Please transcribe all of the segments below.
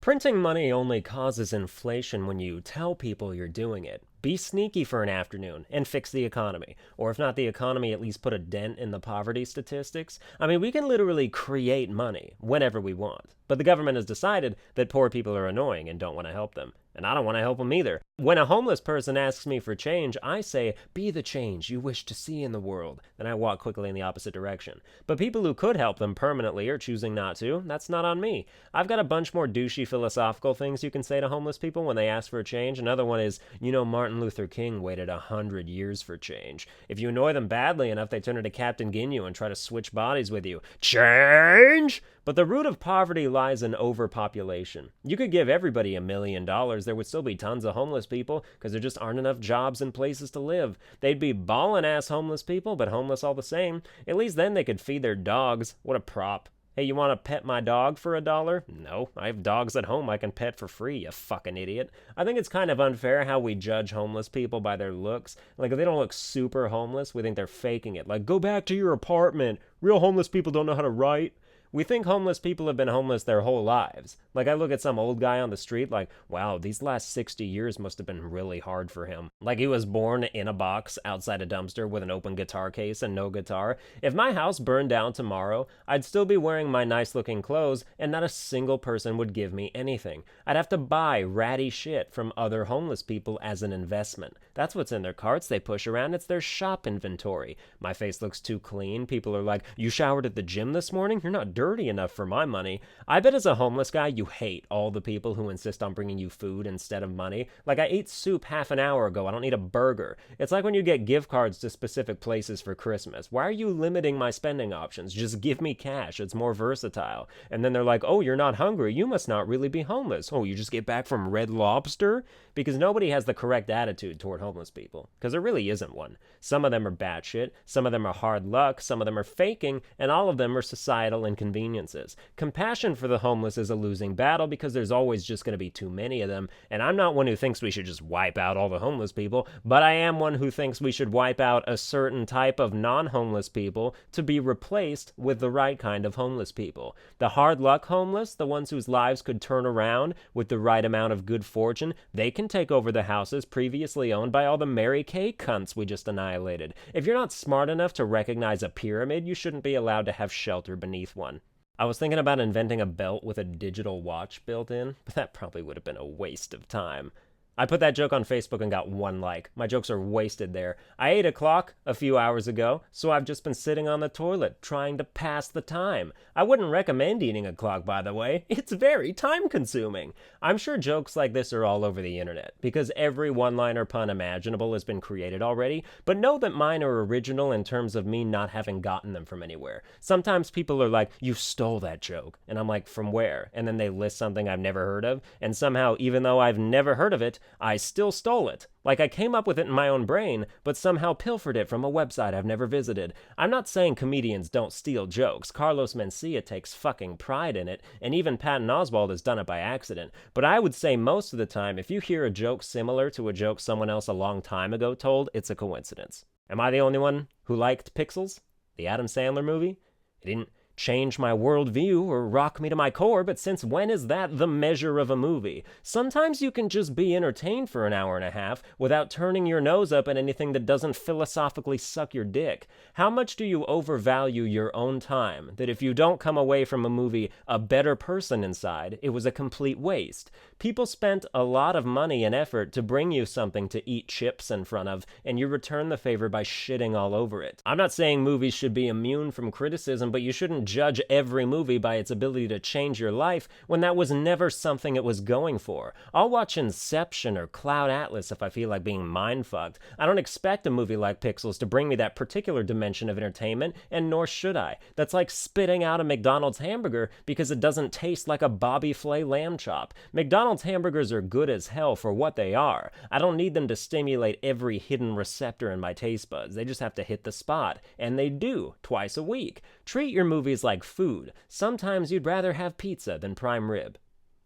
Printing money only causes inflation when you tell people you're doing it. Be sneaky for an afternoon and fix the economy. Or if not the economy, at least put a dent in the poverty statistics. I mean, we can literally create money whenever we want. But the government has decided that poor people are annoying and don't want to help them. And I don't want to help them either. When a homeless person asks me for change, I say, be the change you wish to see in the world. Then I walk quickly in the opposite direction. But people who could help them permanently are choosing not to. That's not on me. I've got a bunch more douchey philosophical things you can say to homeless people when they ask for a change. Another one is, Martin Luther King waited 100 years for change. If you annoy them badly enough, they turn into Captain Ginyu and try to switch bodies with you. Change! But the root of poverty lies in overpopulation. You could give everybody $1 million, there would still be tons of homeless people because there just aren't enough jobs and places to live. They'd be ballin' ass homeless people, but homeless all the same. At least then they could feed their dogs. What a prop. Hey, you want to pet my dog for $1? No, I have dogs at home I can pet for free, you fucking idiot. I think it's kind of unfair how we judge homeless people by their looks. Like, if they don't look super homeless, we think they're faking it. Like, go back to your apartment. Real homeless people don't know how to write. We think homeless people have been homeless their whole lives. Like, I look at some old guy on the street like, wow, these last 60 years must have been really hard for him. Like he was born in a box outside a dumpster with an open guitar case and no guitar. If my house burned down tomorrow, I'd still be wearing my nice looking clothes and not a single person would give me anything. I'd have to buy ratty shit from other homeless people as an investment. That's what's in their carts they push around. It's their shop inventory. My face looks too clean. People are like, you showered at the gym this morning? You're not dirty enough for my money. I bet as a homeless guy, you hate all the people who insist on bringing you food instead of money. Like, I ate soup half an hour ago. I don't need a burger. It's like when you get gift cards to specific places for Christmas. Why are you limiting my spending options? Just give me cash. It's more versatile. And then they're like, oh, you're not hungry. You must not really be homeless. Oh, you just get back from Red Lobster? Because nobody has the correct attitude toward homeless people. Because there really isn't one. Some of them are batshit. Some of them are hard luck. Some of them are faking. And all of them are societal inconveniences. Compassion for the homeless is a losing battle because there's always just going to be too many of them. And I'm not one who thinks we should just wipe out all the homeless people, but I am one who thinks we should wipe out a certain type of non-homeless people to be replaced with the right kind of homeless people. The hard luck homeless, the ones whose lives could turn around with the right amount of good fortune, they can take over the houses previously owned by all the Mary Kay cunts we just annihilated. If you're not smart enough to recognize a pyramid, you shouldn't be allowed to have shelter beneath one. I was thinking about inventing a belt with a digital watch built in, but that probably would have been a waste of time. I put that joke on Facebook and got 1 like. My jokes are wasted there. I ate a clock a few hours ago, so I've just been sitting on the toilet trying to pass the time. I wouldn't recommend eating a clock, by the way. It's very time-consuming. I'm sure jokes like this are all over the internet, because every one-liner pun imaginable has been created already, but know that mine are original in terms of me not having gotten them from anywhere. Sometimes people are like, you stole that joke, and I'm like, from where? And then they list something I've never heard of, and somehow, even though I've never heard of it, I still stole it. Like I came up with it in my own brain, but somehow pilfered it from a website I've never visited. I'm not saying comedians don't steal jokes. Carlos Mencia takes fucking pride in it, and even Patton Oswalt has done it by accident. But I would say most of the time, if you hear a joke similar to a joke someone else a long time ago told, it's a coincidence. Am I the only one who liked Pixels? The Adam Sandler movie? It didn't change my worldview or rock me to my core, but since when is that the measure of a movie? Sometimes you can just be entertained for an hour and a half without turning your nose up at anything that doesn't philosophically suck your dick. How much do you overvalue your own time that if you don't come away from a movie a better person inside, it was a complete waste? People spent a lot of money and effort to bring you something to eat chips in front of, and you return the favor by shitting all over it. I'm not saying movies should be immune from criticism, but you shouldn't judge every movie by its ability to change your life when that was never something it was going for. I'll watch Inception or Cloud Atlas if I feel like being mind-fucked. I don't expect a movie like Pixels to bring me that particular dimension of entertainment, and nor should I. That's like spitting out a McDonald's hamburger because it doesn't taste like a Bobby Flay lamb chop. McDonald's hamburgers are good as hell for what they are. I don't need them to stimulate every hidden receptor in my taste buds. They just have to hit the spot, and they do, twice a week. Treat your movies like food. Sometimes you'd rather have pizza than prime rib.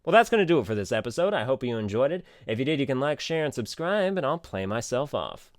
Well, that's going to do it for this episode. I hope you enjoyed it. If you did, you can like, share, and subscribe, and I'll play myself off.